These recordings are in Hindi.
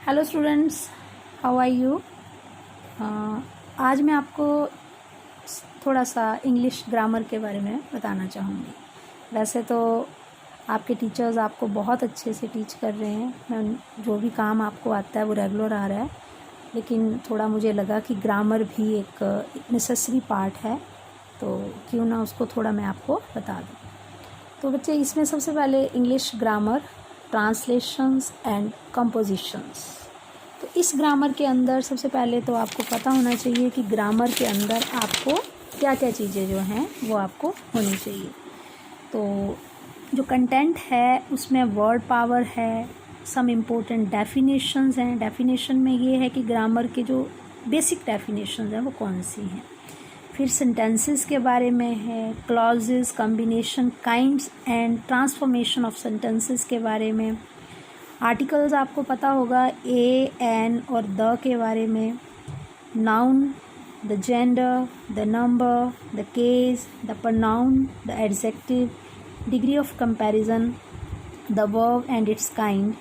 Hello students, how are you. आज मैं आपको थोड़ा सा इंग्लिश ग्रामर के बारे में बताना चाहूँगी। वैसे तो आपके टीचर्स आपको बहुत अच्छे से टीच कर रहे हैं, मैं जो भी काम आपको आता है वो रेगुलर आ रहा है, लेकिन थोड़ा मुझे लगा कि ग्रामर भी एक नेसेसरी पार्ट है, तो क्यों ना उसको थोड़ा मैं आपको बता दूँ। तो बच्चे, इसमें सबसे पहले English grammar, translations and compositions. तो इस ग्रामर के अंदर सबसे पहले तो आपको पता होना चाहिए कि ग्रामर के अंदर आपको क्या क्या चीज़ें जो हैं वो आपको होनी चाहिए। तो जो कंटेंट है उसमें वर्ड पावर है, सम इम्पोर्टेंट डेफिनेशंस हैं। डेफिनेशन में ये है कि ग्रामर के जो बेसिक डेफिनेशंस हैं वो कौन सी हैं। फिर सेंटेंसेस के बारे में है, clauses, combination, kinds and transformation of sentences के बारे में। आर्टिकल्स आपको पता होगा, ए, एन और द के बारे में। Noun, the gender, the number, the case, the pronoun, the adjective, degree of comparison, the verb and it's kind,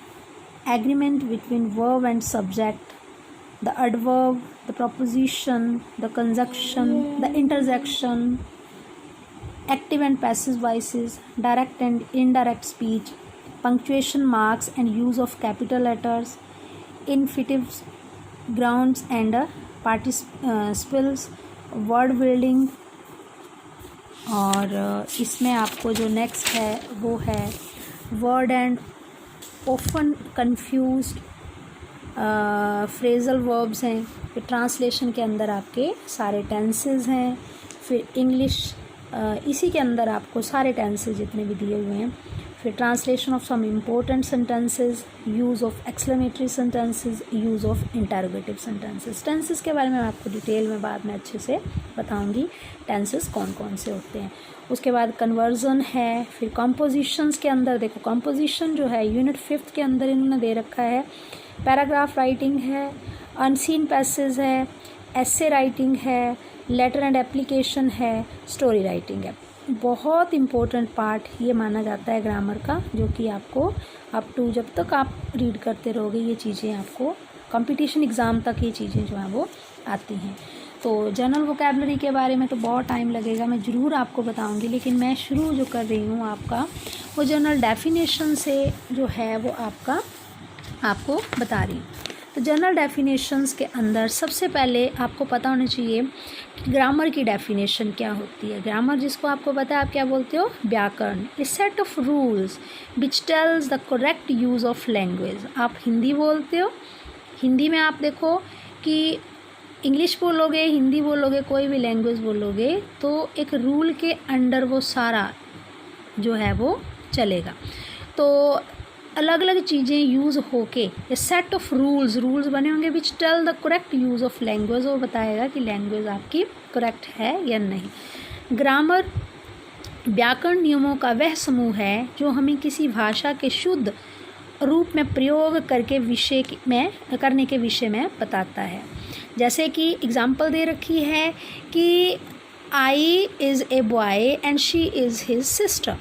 agreement between verb and subject, the adverb, the proposition, the conjunction, the interjection, active and passive voices, direct and indirect speech, punctuation marks and use of capital letters, infinitive grounds and participles, word building। और इसमें आपको जो नेक्स्ट है वो है word and often confused phrasal verbs हैं। फिर ट्रांसलेशन के अंदर आपके सारे टेंसेस हैं। फिर इंग्लिश, इसी के अंदर आपको सारे टेंसेस जितने भी दिए हुए हैं। फिर translation of some important sentences, use of exclamatory sentences, use of interrogative sentences. Tenses के बारे में मैं आपको डिटेल में बाद में अच्छे से बताऊंगी, टेंसेस कौन कौन से होते हैं। उसके बाद कन्वर्जन है। फिर कंपोजिशंस के अंदर देखो, कंपोजिशन जो है यूनिट 5 के अंदर इन्होंने दे रखा है। पैराग्राफ राइटिंग है, अनसीन पैसेज है, एसे राइटिंग है, लेटर एंड एप्लीकेशन है, स्टोरी राइटिंग है। बहुत इम्पोर्टेंट पार्ट ये माना जाता है ग्रामर का, जो कि आपको अप टू जब तक आप रीड करते रहोगे ये चीज़ें आपको कंपटीशन एग्ज़ाम तक ये चीज़ें जो हैं वो आती हैं। तो जनरल वोकैबलरी के बारे में तो बहुत टाइम लगेगा, मैं ज़रूर आपको बताऊंगी, लेकिन मैं शुरू जो कर रही हूँ आपका वो जनरल डेफिनेशन से जो है वो आपको बता रही हूँ। तो जनरल डेफिनेशंस के अंदर सबसे पहले आपको पता होना चाहिए कि ग्रामर की डेफिनेशन क्या होती है। ग्रामर, जिसको आपको पता है, आप क्या बोलते हो, व्याकरण। A set of rules which tells the correct use of language. आप हिंदी बोलते हो, हिंदी में आप देखो कि इंग्लिश बोलोगे, हिंदी बोलोगे, कोई भी लैंग्वेज बोलोगे, तो एक रूल के अंडर वो सारा जो है वो चलेगा। तो अलग अलग चीज़ें यूज़ होके ए सेट ऑफ रूल्स बने होंगे which tell the correct use of language, वो बताएगा कि लैंग्वेज आपकी करेक्ट है या नहीं। ग्रामर व्याकरण नियमों का वह समूह है जो हमें किसी भाषा के शुद्ध रूप में प्रयोग करने के विषय में बताता है। जैसे कि एग्जाम्पल दे रखी है कि I is a boy and she is his sister.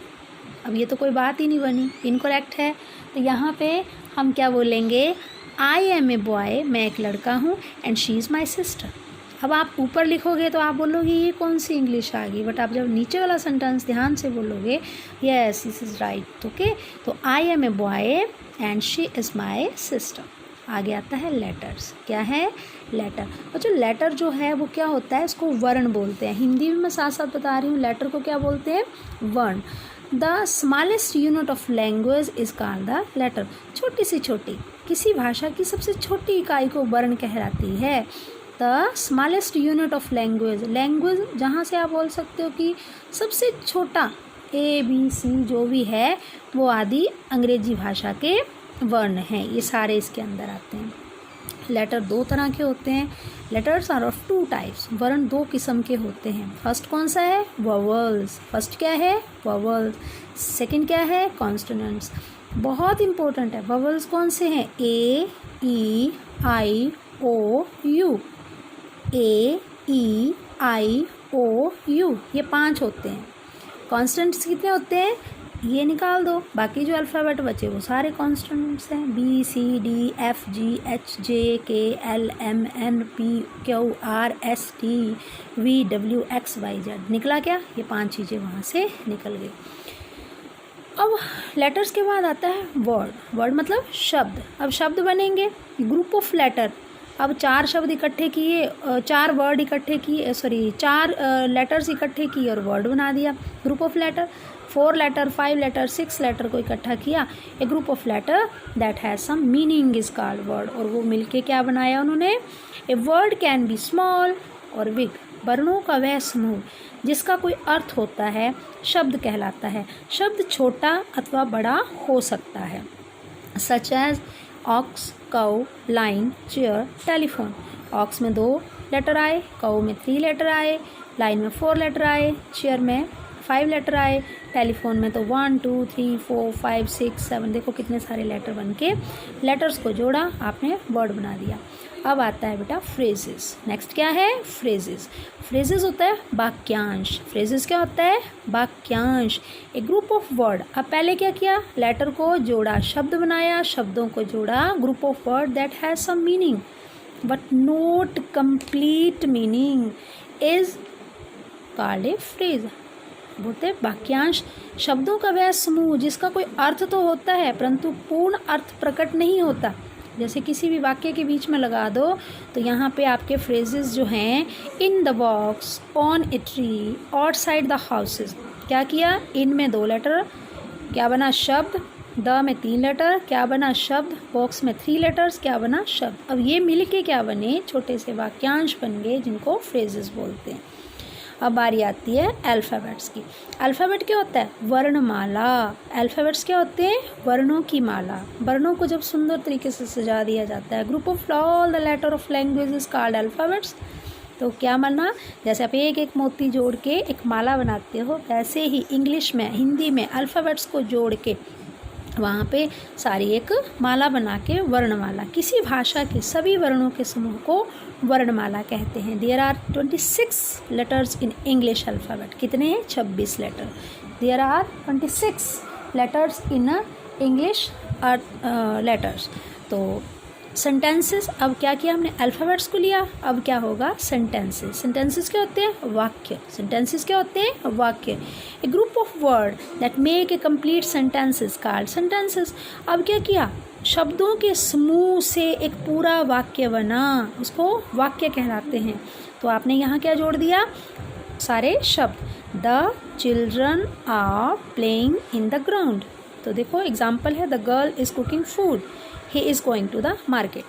अब ये तो कोई बात ही नहीं बनी, इनकरेक्ट है। तो यहाँ पे हम क्या बोलेंगे, आई एम ए बॉय, मैं एक लड़का हूँ, and she is my sister. अब आप ऊपर लिखोगे तो आप बोलोगे ये कौन सी इंग्लिश आ गई, बट आप जब नीचे वाला सेंटेंस ध्यान से बोलोगे, yes this is right. Okay, तो I am a boy and she is my sister. आगे आता है लेटर्स। क्या है, लेटर। और जो लेटर जो है वो क्या होता है, इसको वर्ण बोलते हैं। हिंदी में मैं साथ साथ बता रही हूँ, लेटर को क्या बोलते हैं, वर्ण। The smallest unit of language is called the letter. छोटी से छोटी, किसी भाषा की सबसे छोटी इकाई को वर्ण कहलाती है। The smallest unit of language, language जहाँ से आप बोल सकते हो कि सबसे छोटा ए बी सी जो भी है वो आदि अंग्रेजी भाषा के वर्ण हैं, ये सारे इसके अंदर आते हैं। लेटर दो तरह के होते हैं। Letters are of 2 types. वर्ण 2 किस्म के होते हैं। फर्स्ट कौन सा है, वोवेल्स। फर्स्ट क्या है, वोवेल्स। सेकंड क्या है, कॉन्सोनेंट्स। बहुत इंपॉर्टेंट है। वोवेल्स कौन से हैं, ए, ई, आई, ओ, you. A, E, I, O, you, ये 5 होते हैं। कॉन्सोनेंट्स कितने होते हैं, ये निकाल दो, बाकी जो अल्फ़ाबेट बचे वो सारे कॉन्स्टेंट्स हैं, B C D F G H J K L M N P Q R S T V W X Y Z. निकला क्या? ये 5 चीज़ें वहाँ से निकल गई। अब लेटर्स के बाद आता है वर्ड। वर्ड मतलब शब्द। अब शब्द बनेंगे ग्रुप ऑफ लेटर। अब 4 शब्द इकट्ठे किए, 4 वर्ड इकट्ठे किए, 4 लेटर्स इकट्ठे किए और वर्ड बना दिया group of letter. 4 letter, 5 letter, 6 letter को इकट्ठा किया, a group of letter that has some meaning is called word. और वो मिलके क्या बनाया उन्होंने? A word can be small और बिग। वर्णों का वह समूह जिसका कोई अर्थ होता है शब्द कहलाता है। शब्द छोटा अथवा बड़ा हो सकता है। Such as ox, cow, line, chair, telephone. Ox में 2 लेटर आए, काउ में 3 लेटर आए, लाइन में 4 लेटर आए, चेयर में 5 लेटर आए, टेलीफोन में तो 1 2 3 4 5 6 7 देखो कितने सारे लेटर बन के लेटर्स को जोड़ा, आपने वर्ड बना दिया। अब आता है बेटा फ्रेजेस। नेक्स्ट क्या है? फ्रेजेस। फ्रेजेस होता है वाक्यांश। फ्रेजेस क्या होता है? वाक्यांश। ए ग्रुप ऑफ वर्ड। अब पहले क्या किया? लेटर को जोड़ा, शब्द बनाया, शब्दों को जोड़ा, group of word that has some meaning but not complete meaning is called a phrase. बोलते हैं वाक्यांश शब्दों का वह समूह जिसका कोई अर्थ तो होता है परंतु पूर्ण अर्थ प्रकट नहीं होता। जैसे किसी भी वाक्य के बीच में लगा दो तो यहाँ पे आपके फ्रेजेस जो हैं, in the box, on a tree, outside the houses. क्या किया? इन में 2 लेटर, क्या बना? शब्द। द में 3 लेटर, क्या बना? शब्द। बॉक्स में 3 लेटर्स, क्या बना? शब्द। अब ये मिल के क्या बने? छोटे से वाक्यांश बन गए जिनको फ्रेजेस बोलते हैं। अब बारी आती है अल्फ़ाबेट्स की। अल्फ़ाबेट क्या होता है? वर्णमाला। अल्फ़ाबेट्स क्या होते हैं? वर्णों की माला। वर्णों को जब सुंदर तरीके से सजा दिया जाता है, group of all the letter of language is called alphabets. तो क्या माना? जैसे आप एक एक मोती जोड़ के एक माला बनाते हो, वैसे ही इंग्लिश में, हिंदी में अल्फ़ाबेट्स को जोड़ के वहाँ पे सारी एक माला बना के वर्णमाला। किसी भाषा के सभी वर्णों के समूह को वर्णमाला कहते हैं। There are 26 letters in English alphabet. कितने हैं? 26 letter. There are 26 letters in English letters. तो सेंटेंसेस। अब क्या किया हमने? अल्फ़ाबेट्स को लिया, अब क्या होगा? सेंटेंसेस। सेंटेंसेस क्या होते हैं? वाक्य। सेंटेंसेस क्या होते हैं? वाक्य। A group of word that make a complete sentences called sentences. अब क्या किया? शब्दों के समूह से एक पूरा वाक्य बना, उसको वाक्य कहलाते हैं। तो आपने यहाँ क्या जोड़ दिया? सारे शब्द। The children are playing in the ground. तो देखो एग्जाम्पल है, the girl is cooking food, he is going to the market.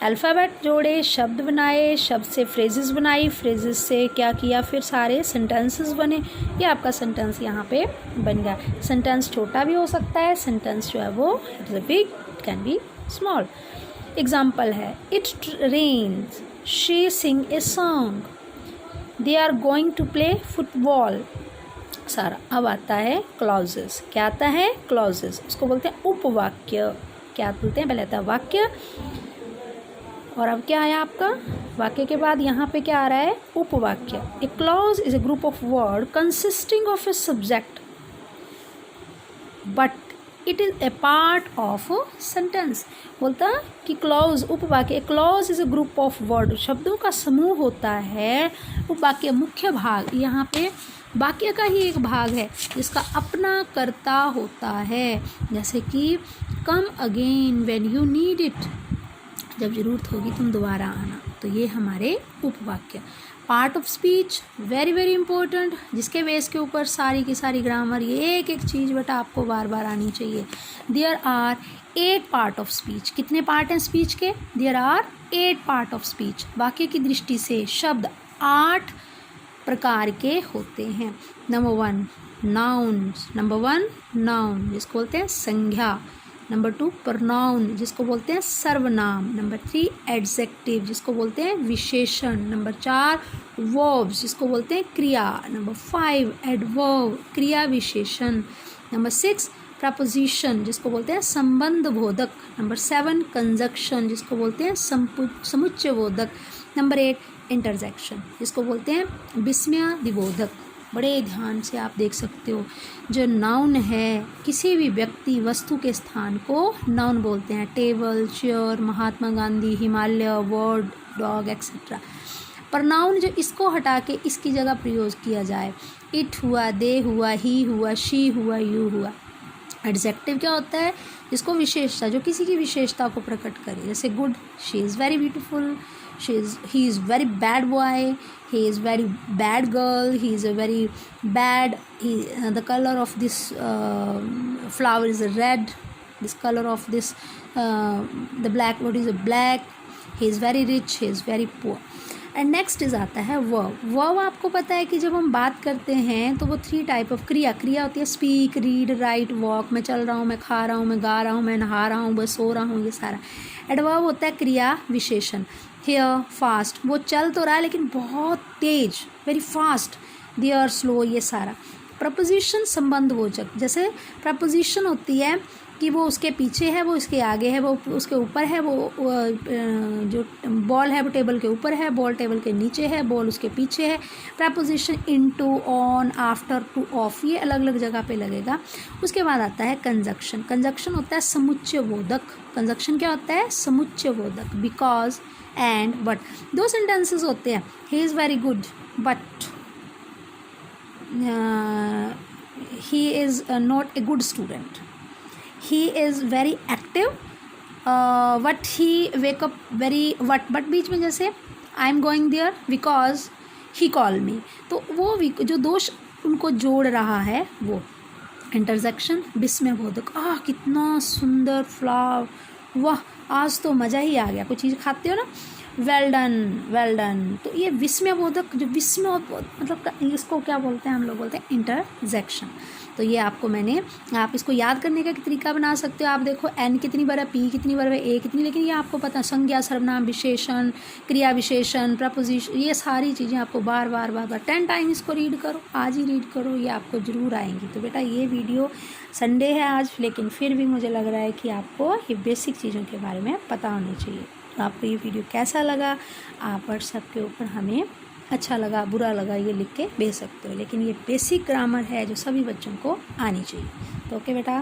Alphabet जोड़े, शब्द बनाए, शब्द से फ्रेजेस बनाई, फ्रेजेस से क्या किया? फिर सारे सेंटेंसेस बने। ये आपका सेंटेंस यहाँ पे बन गया। सेंटेंस छोटा भी हो सकता है, सेंटेंस जो है वो it is big, it can be small. Example है, it rains, she sing a song, they are going to play football. सारा। अब आता है क्लॉजेस। क्या आता है? क्लॉजेस। उसको बोलते हैं उपवाक्य। क्या बोलते हैं? पहले आता है वाक्य, और अब क्या आया आपका? वाक्य के बाद यहाँ पे क्या आ रहा है? उपवाक्य। A clause is a group of word consisting of a subject but it is a part of sentence. बोलता कि क्लॉज, उपवाक्य। A clause is a group of word, शब्दों का समूह होता है। उपवाक्य मुख्य भाग, यहाँ पे वाक्य का ही एक भाग है जिसका अपना कर्ता होता है। जैसे कि come again when you need it, जब ज़रूरत होगी तुम दोबारा आना। तो ये हमारे उपवाक्य। Part of speech very very important, जिसके बेस के ऊपर सारी की सारी ग्रामर, ये एक एक चीज़ बेटा आपको बार बार आनी चाहिए। There are 8 part of speech. कितने पार्ट हैं स्पीच के? There are 8 part of speech. वाक्य की दृष्टि से शब्द 8 प्रकार के होते हैं। नंबर 1 नाउन्स, नंबर 1 नाउन जिसको बोलते हैं संज्ञा। नंबर 2 प्रोनाउन जिसको बोलते हैं सर्वनाम। नंबर 3 एडजेक्टिव जिसको बोलते हैं विशेषण। नंबर 4 वर्ब्स जिसको बोलते हैं क्रिया। नंबर 5 एडवर्ब क्रिया विशेषण। नंबर 6 प्रपोजिशन जिसको बोलते हैं संबंध बोधक। नंबर 7 कंजक्शन जिसको बोलते हैं समुच्चय बोधक। नंबर 8 इंटरजेक्शन जिसको बोलते हैं विस्मय दिबोधक। बड़े ध्यान से आप देख सकते हो। जो नाउन है, किसी भी व्यक्ति वस्तु के स्थान को नाउन बोलते हैं। Table, chair, Mahatma Gandhi, Himalaya, word, dog etcetera. Pronoun जो इसको हटा के इसकी जगह प्रयोग किया जाए, इट हुआ, दे हुआ, ही हुआ, शी हुआ, यू हुआ। एडजेक्टिव क्या होता है? जिसको विशेषता, जो किसी की विशेषता को प्रकट करे। जैसे good, she is very beautiful, he is very bad boy, he is very bad girl, he is a very bad, the color of this flower is red, this color of this the black, what is a black, he is very rich, he is very poor. And next is आता है वर्ब आपको पता है कि जब हम बात करते हैं तो वो 3 टाइप ऑफ क्रिया होती है। Speak, read, right, walk. मैं चल रहा हूँ, मैं खा रहा हूँ, मैं गा रहा हूँ, मैं नहा रहा हूँ, मैं सो रहा हूँ, ये सारा। एडवर्ब होता है क्रिया विशेषण। हियर, फास्ट, वो चल तो रहा है लेकिन बहुत तेज, वेरी फास्ट। देयर, स्लो, ये सारा। प्रपोजिशन संबंधवाचक, जैसे प्रपोजिशन होती है कि वो उसके पीछे है, वो इसके आगे है, वो उसके ऊपर है, वो जो बॉल है वो टेबल के ऊपर है, बॉल टेबल के नीचे है, बॉल उसके पीछे है। Preposition into, on, after, to, of, ये अलग अलग जगह पे लगेगा। उसके बाद आता है कंजक्शन। कंजक्शन होता है समुच्चय बोधक। कंजक्शन क्या होता है? समुच्चय बोधक। Because, and, but. 2 सेंटेंसेस होते हैं। He is very good but he is not a good student. He is very active, but he wake up very but बीच में जैसे I am going there because he called me, तो वो जो दोष उनको जोड़ रहा है वो। इंटरजेक्शन, विस्मय बोधक। कितना सुंदर फ्लावर, वाह आज तो मज़ा ही आ गया। कोई चीज़ खाते हो ना, वेल डन, वेल डन। तो ये विस्मय बोधक, जो विस्मय मतलब इसको क्या बोलते हैं? हम लोग बोलते हैं इंटरजेक्शन। तो ये आपको मैंने, आप इसको याद करने का तरीका बना सकते हो। आप देखो एन कितनी बार है, पी कितनी बार है, ए कितनी, लेकिन ये आपको पता, संज्ञा, सर्वनाम, विशेषण, क्रिया विशेषण, प्रपोजिशन, ये सारी चीज़ें आपको बार बार 10 टाइम इसको रीड करो, आज ही रीड करो, ये आपको ज़रूर आएंगी। तो बेटा ये वीडियो, संडे है आज, लेकिन फिर भी मुझे लग रहा है कि आपको ये बेसिक चीज़ों के बारे में पता होनी चाहिए। तो आपको ये वीडियो कैसा लगा? आप व्हाट्सएप के ऊपर हमें अच्छा लगा, बुरा लगा, ये लिख के भेज सकते हो। लेकिन ये बेसिक ग्रामर है जो सभी बच्चों को आनी चाहिए। तो ओके बेटा।